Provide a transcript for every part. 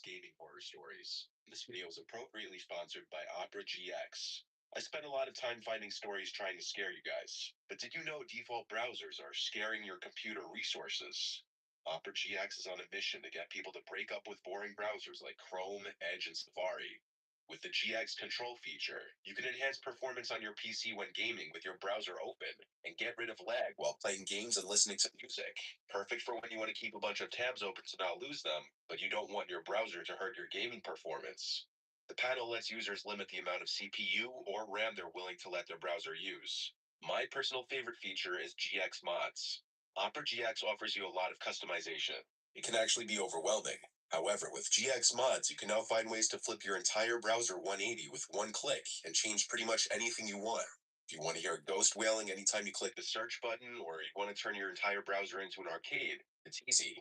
Gaming horror stories. This video is appropriately sponsored by Opera GX. I spent a lot of time finding stories trying to scare you guys, but did you know default browsers are scaring your computer resources? Opera GX is on a mission to get people to break up with boring browsers like Chrome, Edge, and Safari. With the GX control feature, you can enhance performance on your PC when gaming with your browser open, and get rid of lag while playing games and listening to music. Perfect for when you want to keep a bunch of tabs open to not lose them, but you don't want your browser to hurt your gaming performance. The panel lets users limit the amount of CPU or RAM they're willing to let their browser use. My personal favorite feature is GX Mods. Opera GX offers you a lot of customization. It can actually be overwhelming. However, with GX Mods, you can now find ways to flip your entire browser 180 with one click and change pretty much anything you want. If you want to hear ghost wailing anytime you click the search button, or you want to turn your entire browser into an arcade, it's easy.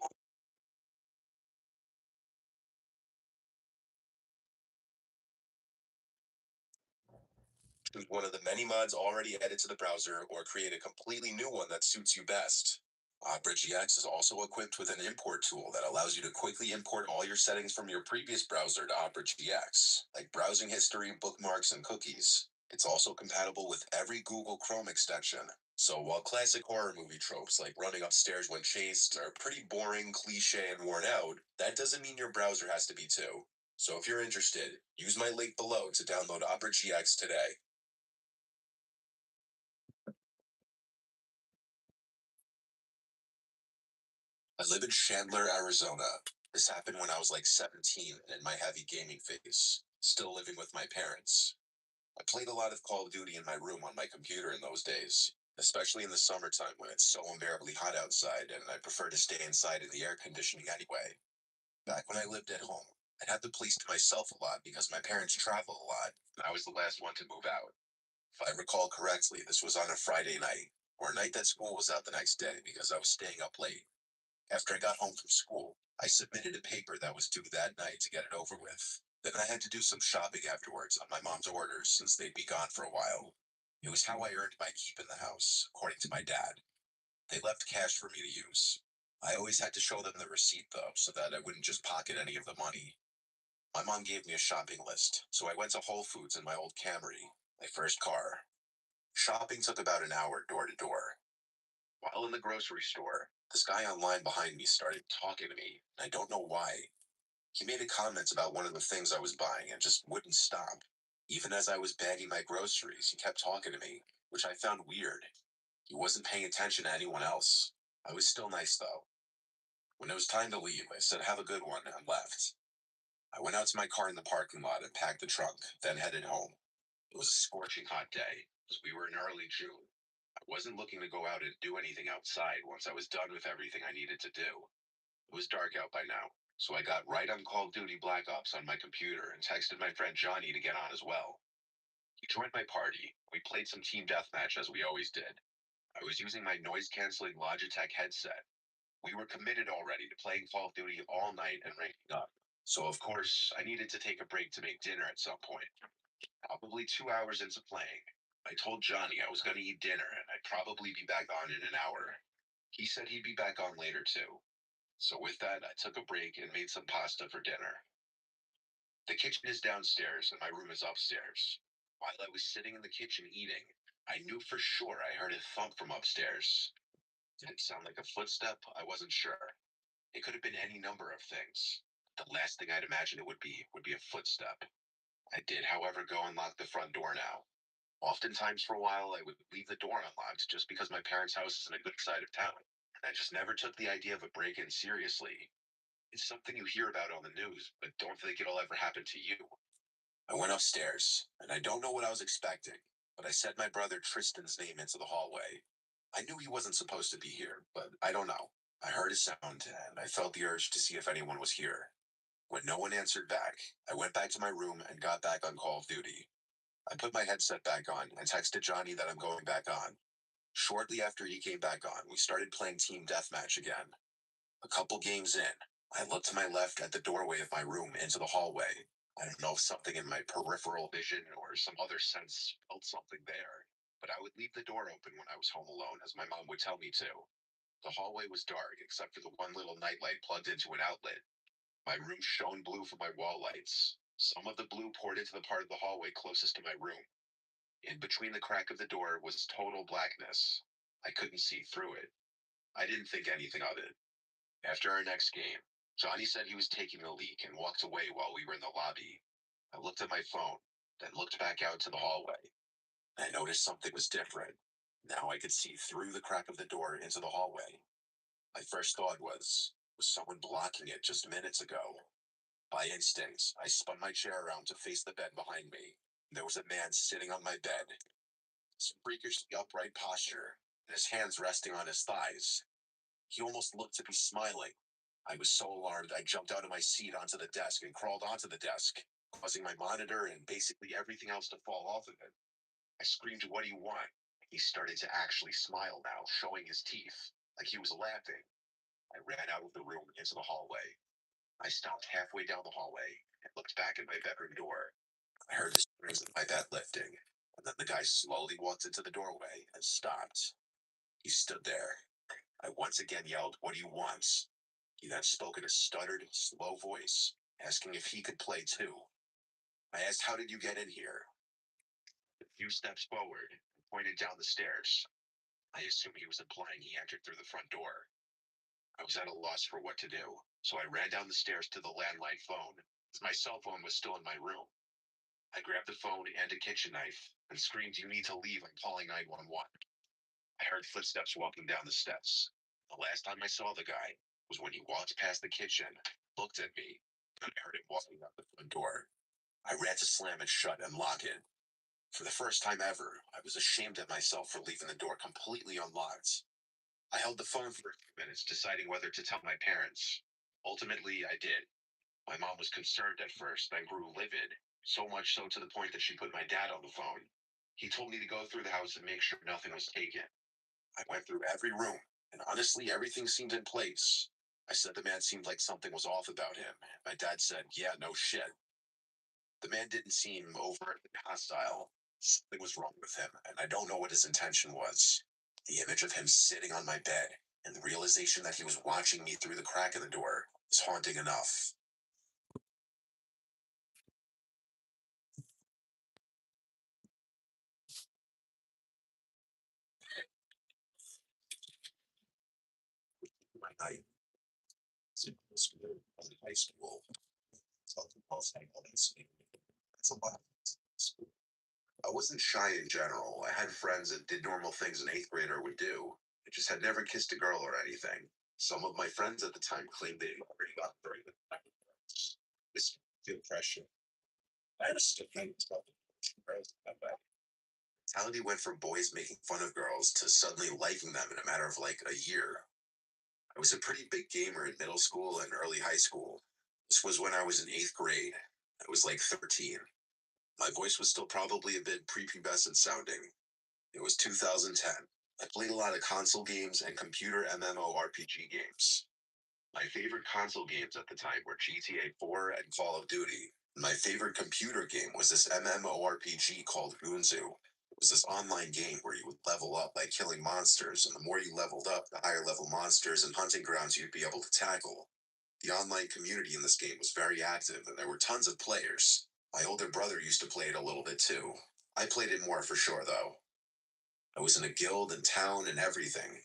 Choose one of the many mods already added to the browser, or create a completely new one that suits you best. Opera GX is also equipped with an import tool that allows you to quickly import all your settings from your previous browser to Opera GX, like browsing history, bookmarks, and cookies. It's also compatible with every Google Chrome extension. So while classic horror movie tropes like running upstairs when chased are pretty boring, cliche, and worn out, that doesn't mean your browser has to be too. So if you're interested, use my link below to download Opera GX today. I live in Chandler, Arizona. This happened when I was like 17 and in my heavy gaming phase, still living with my parents. I played a lot of Call of Duty in my room on my computer in those days, especially in the summertime when it's so unbearably hot outside and I prefer to stay inside in the air conditioning anyway. Back when I lived at home, I had the place to myself a lot because my parents travel a lot, and I was the last one to move out. If I recall correctly, this was on a Friday night, or a night that school was out the next day because I was staying up late. After I got home from school, I submitted a paper that was due that night to get it over with. Then I had to do some shopping afterwards on my mom's orders since they'd be gone for a while. It was how I earned my keep in the house, according to my dad. They left cash for me to use. I always had to show them the receipt though, so that I wouldn't just pocket any of the money. My mom gave me a shopping list, so I went to Whole Foods in my old Camry, my first car. Shopping took about an hour door to door. While in the grocery store, this guy online behind me started talking to me, and I don't know why. He made a comment about one of the things I was buying and just wouldn't stop. Even as I was bagging my groceries, he kept talking to me, which I found weird. He wasn't paying attention to anyone else. I was still nice though. When it was time to leave, I said, "Have a good one," and left. I went out to my car in the parking lot and packed the trunk, then headed home. It was a scorching hot day, as we were in early June. I wasn't looking to go out and do anything outside once I was done with everything I needed to do. It was dark out by now, so I got right on Call of Duty Black Ops on my computer and texted my friend Johnny to get on as well. He joined my party. We played some team deathmatch as we always did. I was using my noise-canceling Logitech headset. We were committed already to playing Call of Duty all night and ranking up. So of course, I needed to take a break to make dinner at some point. Probably 2 hours into playing, I told Johnny I was going to eat dinner and I'd probably be back on in an hour. He said he'd be back on later too. So with that, I took a break and made some pasta for dinner. The kitchen is downstairs and my room is upstairs. While I was sitting in the kitchen eating, I knew for sure I heard a thump from upstairs. Did it sound like a footstep? I wasn't sure. It could have been any number of things. The last thing I'd imagine it would be a footstep. I did, however, go and lock the front door now. Oftentimes for a while, I would leave the door unlocked just because my parents' house is in a good side of town. And I just never took the idea of a break-in seriously. It's something you hear about on the news, but don't think it'll ever happen to you. I went upstairs, and I don't know what I was expecting, but I said my brother Tristan's name into the hallway. I knew he wasn't supposed to be here, but I don't know. I heard a sound, and I felt the urge to see if anyone was here. When no one answered back, I went back to my room and got back on Call of Duty. I put my headset back on and texted Johnny that I'm going back on. Shortly after he came back on, we started playing Team Deathmatch again. A couple games in, I looked to my left at the doorway of my room into the hallway. I don't know if something in my peripheral vision or some other sense felt something there, but I would leave the door open when I was home alone, as my mom would tell me to. The hallway was dark except for the one little nightlight plugged into an outlet. My room shone blue from my wall lights. Some of the blue poured into the part of the hallway closest to my room. In between the crack of the door was total blackness. I couldn't see through it. I didn't think anything of it. After our next game, Johnny said he was taking a leak and walked away while we were in the lobby. I looked at my phone, then looked back out to the hallway. I noticed something was different. Now I could see through the crack of the door into the hallway. My first thought was someone blocking it just minutes ago? By instinct, I spun my chair around to face the bed behind me. There was a man sitting on my bed, his freakishly upright posture, and his hands resting on his thighs. He almost looked to be smiling. I was so alarmed I jumped out of my seat onto the desk and crawled onto the desk, causing my monitor and basically everything else to fall off of it. I screamed, "What do you want?" He started to actually smile now, showing his teeth, like he was laughing. I ran out of the room into the hallway. I stopped halfway down the hallway and looked back at my bedroom door. I heard the springs of my bed lifting, and then the guy slowly walked into the doorway and stopped. He stood there. I once again yelled, "What do you want?" He then spoke in a stuttered, slow voice, asking if he could play too. I asked, "How did you get in here?" A few steps forward and pointed down the stairs. I assumed he was implying he entered through the front door. I was at a loss for what to do, so I ran down the stairs to the landline phone, as my cell phone was still in my room. I grabbed the phone and a kitchen knife and screamed, "You need to leave, I'm calling 911." I heard footsteps walking down the steps. The last time I saw the guy was when he walked past the kitchen, looked at me, and I heard him walking out the front door. I ran to slam it shut and lock it. For the first time ever, I was ashamed of myself for leaving the door completely unlocked. I held the phone for a few minutes, deciding whether to tell my parents. Ultimately, I did. My mom was concerned at first, then grew livid, so much so to the point that she put my dad on the phone. He told me to go through the house and make sure nothing was taken. I went through every room, and honestly, everything seemed in place. I said the man seemed like something was off about him. My dad said, "Yeah, no shit." The man didn't seem overtly hostile. Something was wrong with him, and I don't know what his intention was. The image of him sitting on my bed and the realization that he was watching me through the crack in the door is haunting enough. My night in school, in high school, talking about psychology. That's a lot. I wasn't shy in general. I had friends that did normal things an eighth grader would do. I just had never kissed a girl or anything. Some of my friends at the time claimed they'd already got during the time. This feel pressure. I had a stiff thing about the girls that way. Mentality went from boys making fun of girls to suddenly liking them in a matter of like a year. I was a pretty big gamer in middle school and early high school. This was when I was in eighth grade. I was like 13. My voice was still probably a bit prepubescent sounding. It was 2010. I played a lot of console games and computer MMORPG games. My favorite console games at the time were GTA 4 and Call of Duty. My favorite computer game was this MMORPG called Gunzu. It was this online game where you would level up by killing monsters, and the more you leveled up, the higher level monsters and hunting grounds you'd be able to tackle. The online community in this game was very active, and there were tons of players. My older brother used to play it a little bit too. I played it more for sure, though. I was in a guild and town and everything.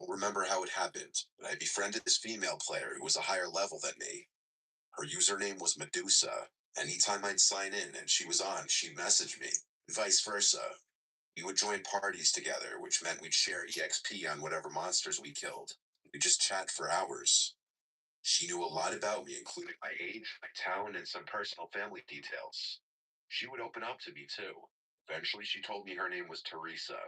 I don't remember how it happened, but I befriended this female player who was a higher level than me. Her username was Medusa. Anytime I'd sign in and she was on, she'd message me, and vice versa. We would join parties together, which meant we'd share EXP on whatever monsters we killed. We'd just chat for hours. She knew a lot about me, including my age, my town, and some personal family details. She would open up to me too. Eventually, she told me her name was Teresa.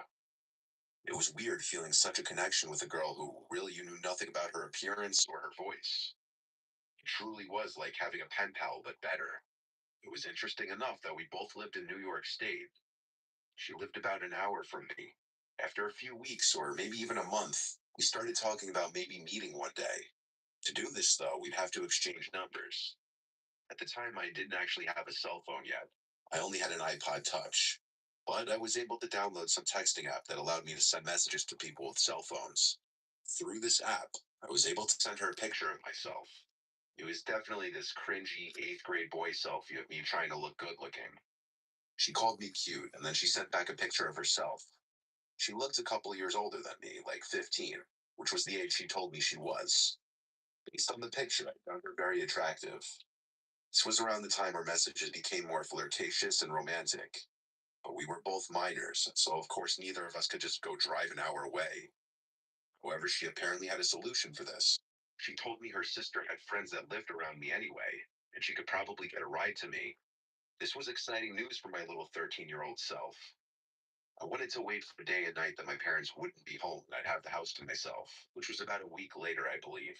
It was weird feeling such a connection with a girl who really you knew nothing about her appearance or her voice. It truly was like having a pen pal, but better. It was interesting enough that we both lived in New York State. She lived about an hour from me. After a few weeks, or maybe even a month, we started talking about maybe meeting one day. To do this, though, we'd have to exchange numbers. At the time, I didn't actually have a cell phone yet. I only had an iPod Touch. But I was able to download some texting app that allowed me to send messages to people with cell phones. Through this app, I was able to send her a picture of myself. It was definitely this cringy eighth grade boy selfie of me trying to look good looking. She called me cute, and then she sent back a picture of herself. She looked a couple years older than me, like 15, which was the age she told me she was. Based on the picture, I found her very attractive. This was around the time our messages became more flirtatious and romantic. But we were both minors, so of course neither of us could just go drive an hour away. However, she apparently had a solution for this. She told me her sister had friends that lived around me anyway, and she could probably get a ride to me. This was exciting news for my little 13-year-old self. I wanted to wait for the day and night that my parents wouldn't be home and I'd have the house to myself, which was about a week later, I believe.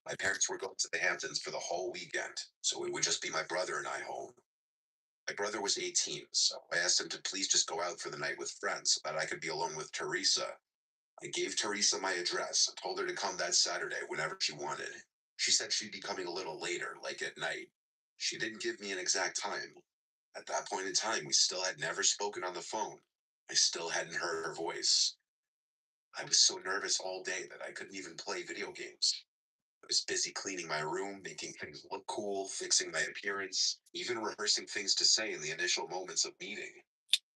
My parents were going to the Hamptons for the whole weekend, so it would just be my brother and I home. My brother was 18, so I asked him to please just go out for the night with friends so that I could be alone with Teresa. I gave Teresa my address and told her to come that Saturday whenever she wanted. She said she'd be coming a little later, like at night. She didn't give me an exact time. At that point in time, we still had never spoken on the phone. I still hadn't heard her voice. I was so nervous all day that I couldn't even play video games. I was busy cleaning my room, making things look cool, fixing my appearance, even rehearsing things to say in the initial moments of meeting.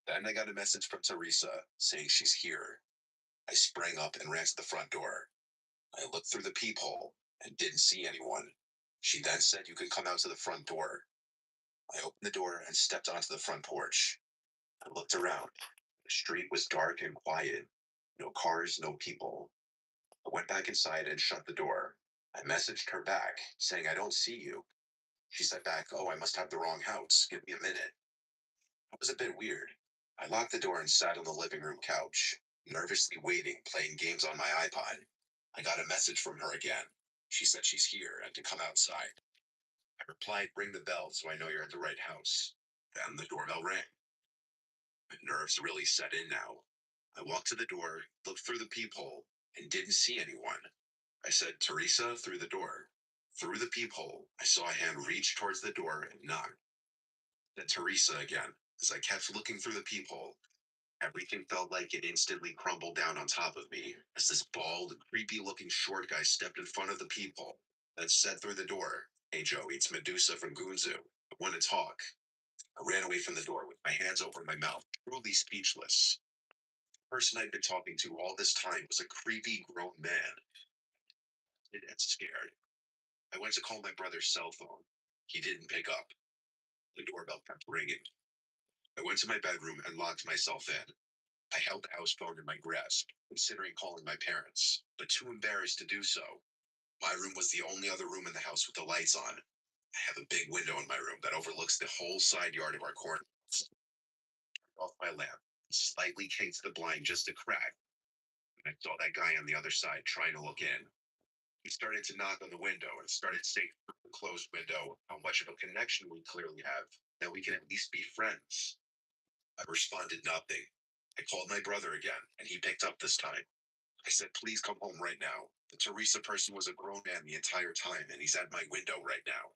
Then I got a message from Teresa saying she's here. I sprang up and ran to the front door. I looked through the peephole and didn't see anyone. She then said you could come out to the front door. I opened the door and stepped onto the front porch. I looked around. The street was dark and quiet. No cars, no people. I went back inside and shut the door. I messaged her back, saying I don't see you. She said back, oh, I must have the wrong house. Give me a minute. It was a bit weird. I locked the door and sat on the living room couch, nervously waiting, playing games on my iPod. I got a message from her again. She said she's here and to come outside. I replied, ring the bell so I know you're at the right house. Then the doorbell rang. My nerves really set in now. I walked to the door, looked through the peephole, and didn't see anyone. I said, Teresa, through the door. Through the peephole, I saw a hand reach towards the door and knock. Then Teresa again. As I kept looking through the peephole, everything felt like it instantly crumbled down on top of me as this bald, creepy looking short guy stepped in front of the peephole, then said through the door, hey Joey, it's Medusa from Goonzoo. I want to talk. I ran away from the door with my hands over my mouth, truly speechless. The person I'd been talking to all this time was a creepy grown man. And scared. I went to call my brother's cell phone. He didn't pick up. The doorbell kept ringing. I went to my bedroom and locked myself in. I held the house phone in my grasp, considering calling my parents, but too embarrassed to do so. My room was the only other room in the house with the lights on. I have a big window in my room that overlooks the whole side yard of our corner. Off my lamp, slightly kinked the blind just a crack, and I saw that guy on the other side trying to look in. He started to knock on the window and started saying through the closed window how much of a connection we clearly have, that we can at least be friends. I responded nothing. I called my brother again, and he picked up this time. I said, please come home right now. The Teresa person was a grown man the entire time, and he's at my window right now.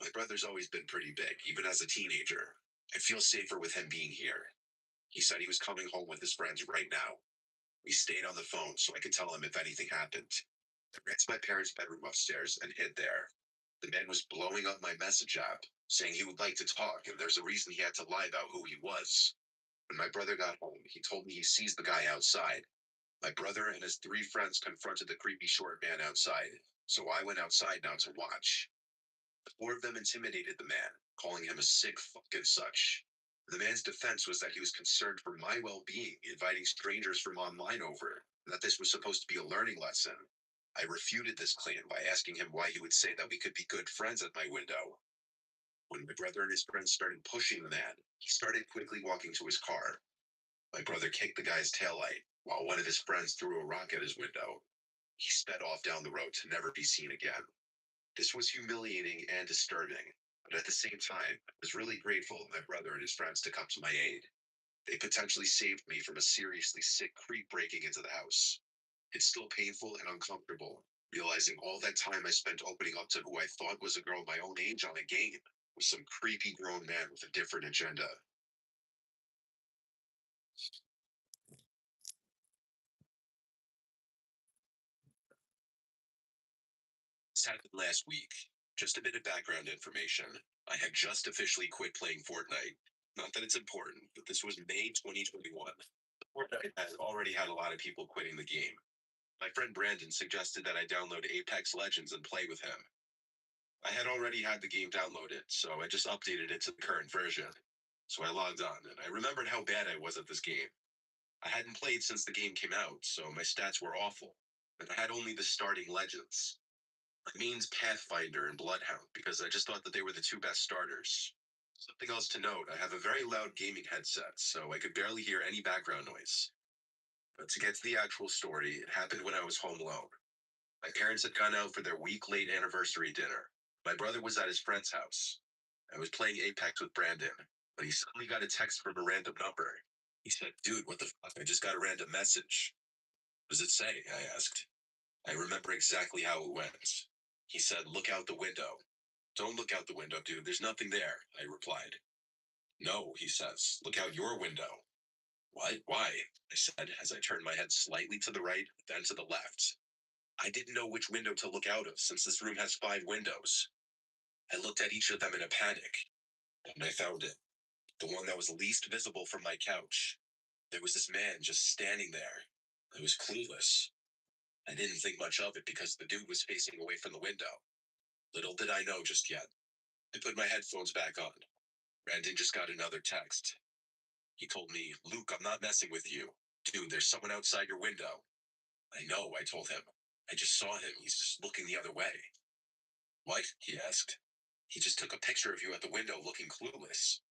My brother's always been pretty big, even as a teenager. I feel safer with him being here. He said he was coming home with his friends right now. We stayed on the phone so I could tell him if anything happened. I ran to my parents' bedroom upstairs and hid there. The man was blowing up my message app, saying he would like to talk, and there's a reason he had to lie about who he was. When my brother got home, he told me he sees the guy outside. My brother and his three friends confronted the creepy short man outside, so I went outside now to watch. The four of them intimidated the man, calling him a sick fuck and such. The man's defense was that he was concerned for my well being, inviting strangers from online over, and that this was supposed to be a learning lesson. I refuted this claim by asking him why he would say that we could be good friends at my window. When my brother and his friends started pushing the man, he started quickly walking to his car. My brother kicked the guy's taillight, while one of his friends threw a rock at his window. He sped off down the road to never be seen again. This was humiliating and disturbing, but at the same time, I was really grateful of my brother and his friends to come to my aid. They potentially saved me from a seriously sick creep breaking into the house. It's still painful and uncomfortable, realizing all that time I spent opening up to who I thought was a girl my own age on a game was some creepy grown man with a different agenda. This happened last week. Just a bit of background information. I had just officially quit playing Fortnite. Not that it's important, but this was May 2021. Fortnite had already had a lot of people quitting the game. My friend Brandon suggested that I download Apex Legends and play with him. I had already had the game downloaded, so I just updated it to the current version. So I logged on, and I remembered how bad I was at this game. I hadn't played since the game came out, so my stats were awful, and I had only the starting legends. My main's Pathfinder and Bloodhound because I just thought that they were the two best starters. Something else to note, I have a very loud gaming headset, so I could barely hear any background noise. But to get to the actual story, it happened when I was home alone. My parents had gone out for their week late anniversary dinner. My brother was at his friend's house. I was playing Apex with Brandon, but he suddenly got a text from a random number. He said, "Dude, what the fuck? I just got a random message." "What does it say?" I asked. I remember exactly how it went. He said, "Look out the window." "Don't look out the window, dude. There's nothing there," I replied. "No," he says. "Look out your window." "What? Why?" I said as I turned my head slightly to the right, then to the left. I didn't know which window to look out of since this room has five windows. I looked at each of them in a panic, and I found it. The one that was least visible from my couch. There was this man just standing there. I was clueless. I didn't think much of it because the dude was facing away from the window. Little did I know just yet. I put my headphones back on. Brandon just got another text. He told me, "Luke, I'm not messing with you. Dude, there's someone outside your window." "I know," I told him. "I just saw him. He's just looking the other way." "What?" he asked. "He just took a picture of you at the window looking clueless."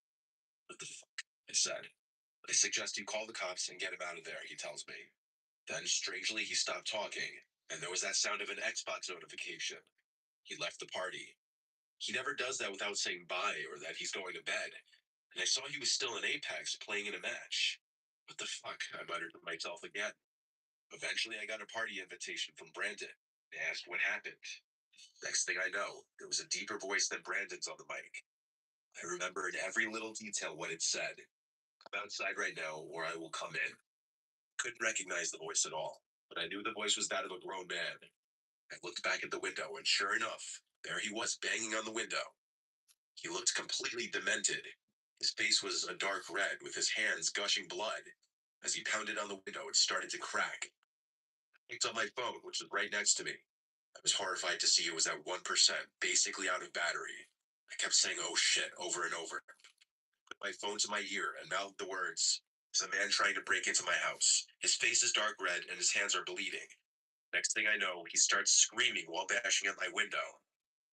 "What the fuck?" I said. "I suggest you call the cops and get him out of there," he tells me. Then, strangely, he stopped talking, and there was that sound of an Xbox notification. He left the party. He never does that without saying bye or that he's going to bed. And I saw he was still in Apex playing in a match. What the fuck? I muttered to myself again. Eventually, I got a party invitation from Brandon. They asked what happened. Next thing I know, there was a deeper voice than Brandon's on the mic. I remember in every little detail what it said. "Come outside right now, or I will come in." Couldn't recognize the voice at all, but I knew the voice was that of a grown man. I looked back at the window, and sure enough, there he was banging on the window. He looked completely demented. His face was a dark red, with his hands gushing blood. As he pounded on the window, it started to crack. I picked up my phone, which was right next to me. I was horrified to see it was at 1%, basically out of battery. I kept saying, "Oh shit," over and over. Put my phone to my ear and mouthed the words, "There's a man trying to break into my house. His face is dark red and his hands are bleeding." Next thing I know, he starts screaming while bashing at my window.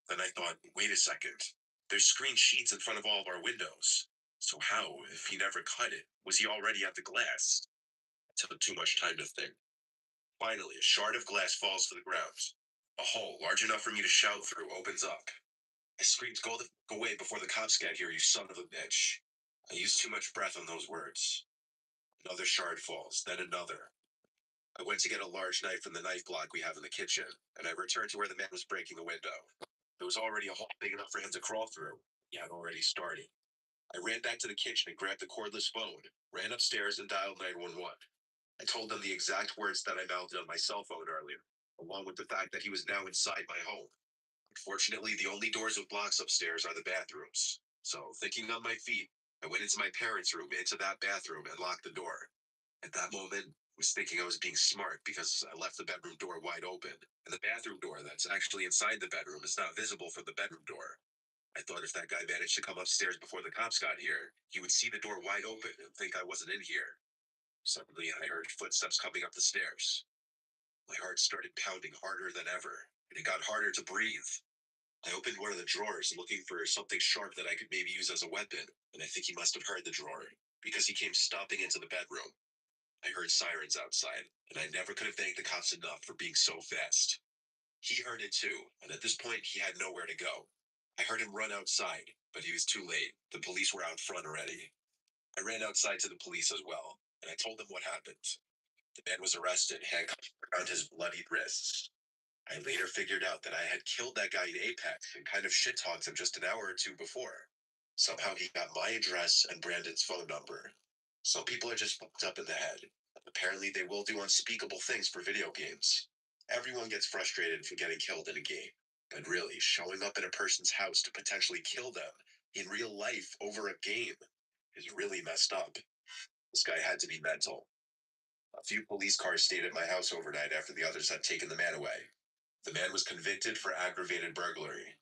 Then I thought, wait a second. There's screen sheets in front of all of our windows. So how, if he never cut it, was he already at the glass? It took too much time to think. Finally, a shard of glass falls to the ground. A hole large enough for me to shout through opens up. I screamed, "Go the fuck away before the cops get here, you son of a bitch." I used too much breath on those words. Another shard falls, then another. I went to get a large knife from the knife block we have in the kitchen, and I returned to where the man was breaking the window. There was already a hole big enough for him to crawl through. He had already started. I ran back to the kitchen and grabbed the cordless phone, ran upstairs and dialed 911. I told them the exact words that I mouthed on my cell phone earlier, along with the fact that he was now inside my home. Unfortunately, the only doors with locks upstairs are the bathrooms. So, thinking on my feet, I went into my parents' room, into that bathroom, and locked the door. At that moment, Was thinking I was being smart because I left the bedroom door wide open, and the bathroom door that's actually inside the bedroom is not visible from the bedroom door. I thought if that guy managed to come upstairs before the cops got here, he would see the door wide open and think I wasn't in here. Suddenly, I heard footsteps coming up the stairs. My heart started pounding harder than ever, and it got harder to breathe. I opened one of the drawers looking for something sharp that I could maybe use as a weapon, and I think he must have heard the drawer because he came stomping into the bedroom. I heard sirens outside, and I never could have thanked the cops enough for being so fast. He heard it too, and at this point, he had nowhere to go. I heard him run outside, but he was too late. The police were out front already. I ran outside to the police as well, and I told them what happened. The man was arrested, handcuffed around his bloodied wrists. I later figured out that I had killed that guy in Apex and kind of shit talked him just an hour or two before. Somehow he got my address and Brandon's phone number. Some people are just fucked up in the head. Apparently, they will do unspeakable things for video games. Everyone gets frustrated for getting killed in a game. But really, showing up at a person's house to potentially kill them in real life over a game is really messed up. This guy had to be mental. A few police cars stayed at my house overnight after the others had taken the man away. The man was convicted for aggravated burglary.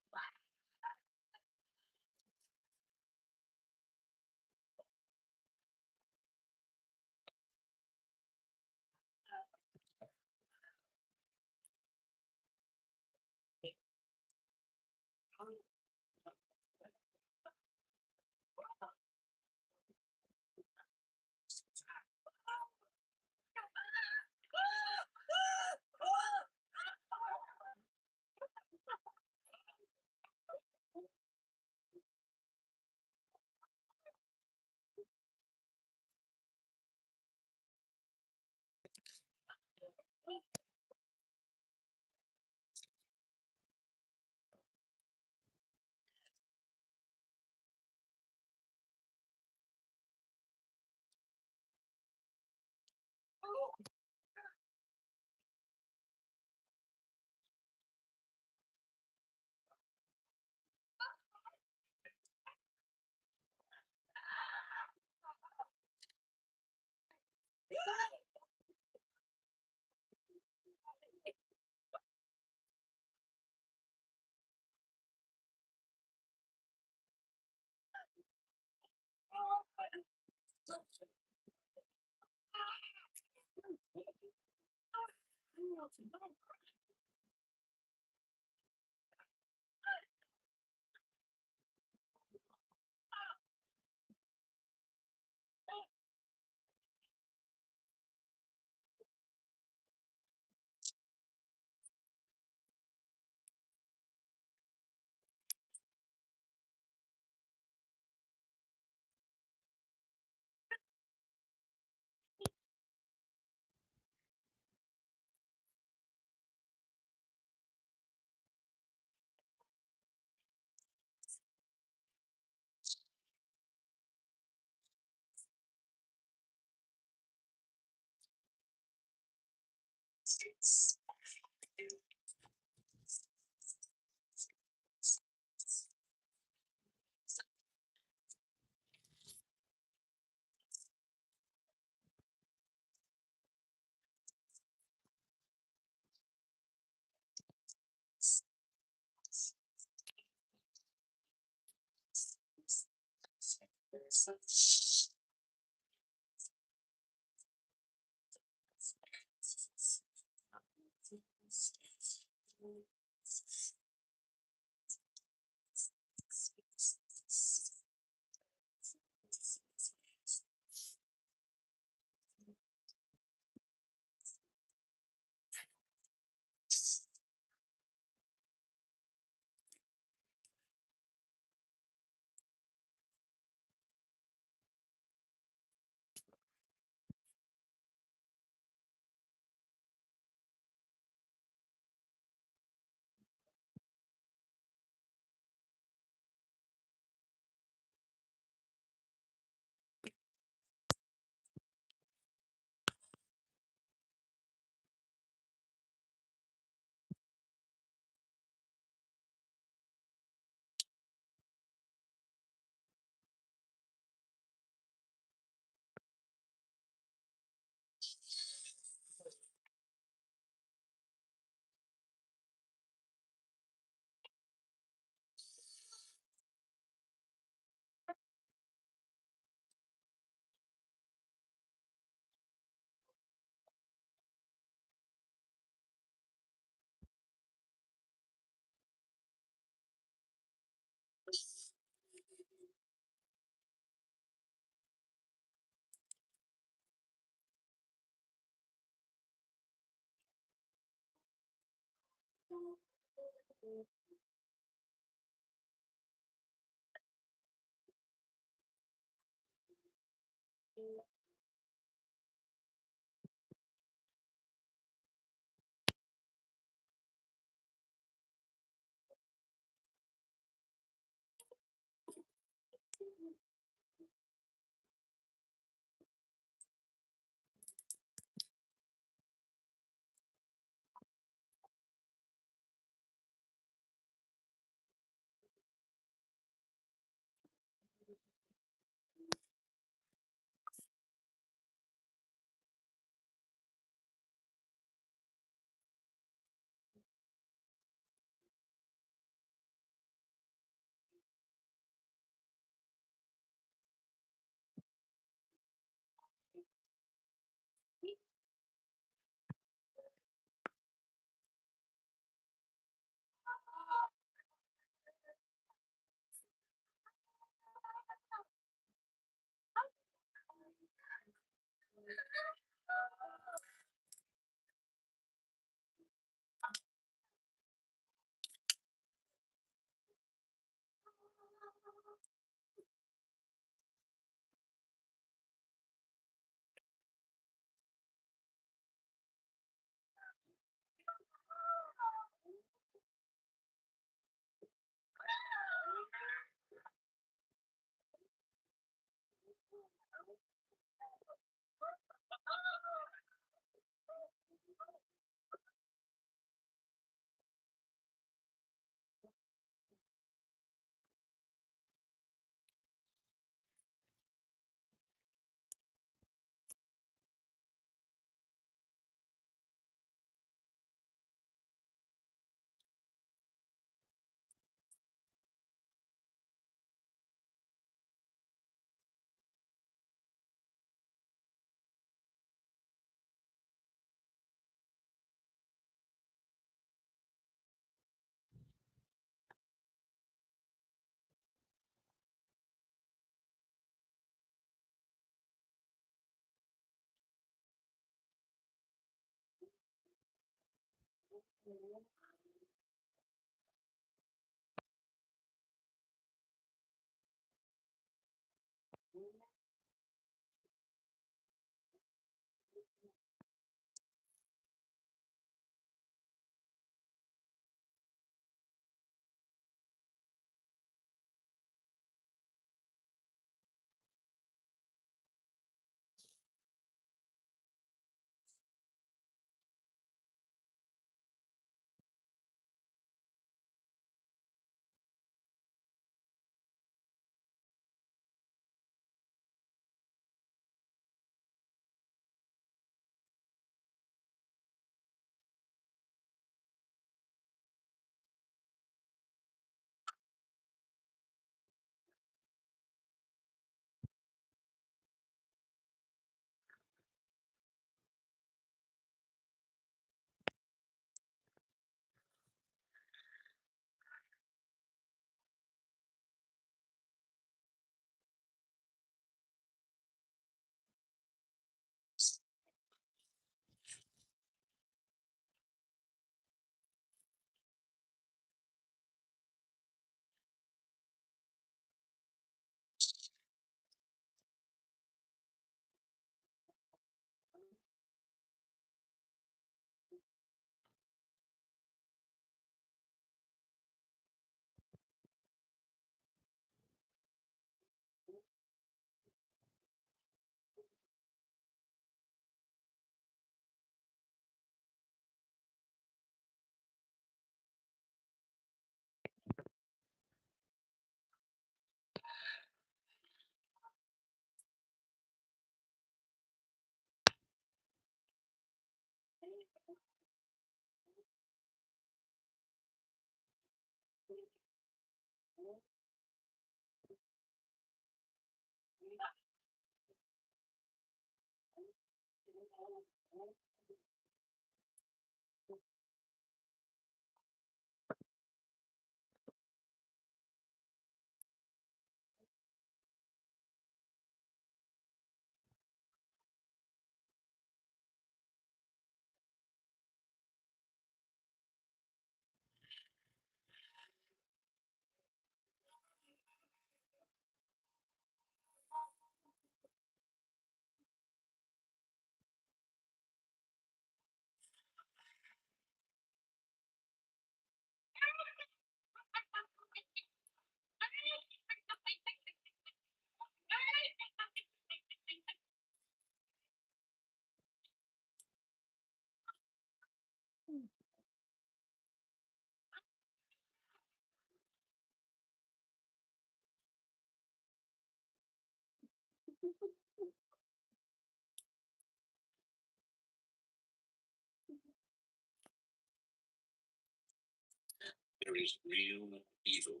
There is real evil.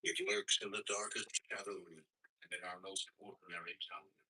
It lurks in the darkest shadows and in our most ordinary town.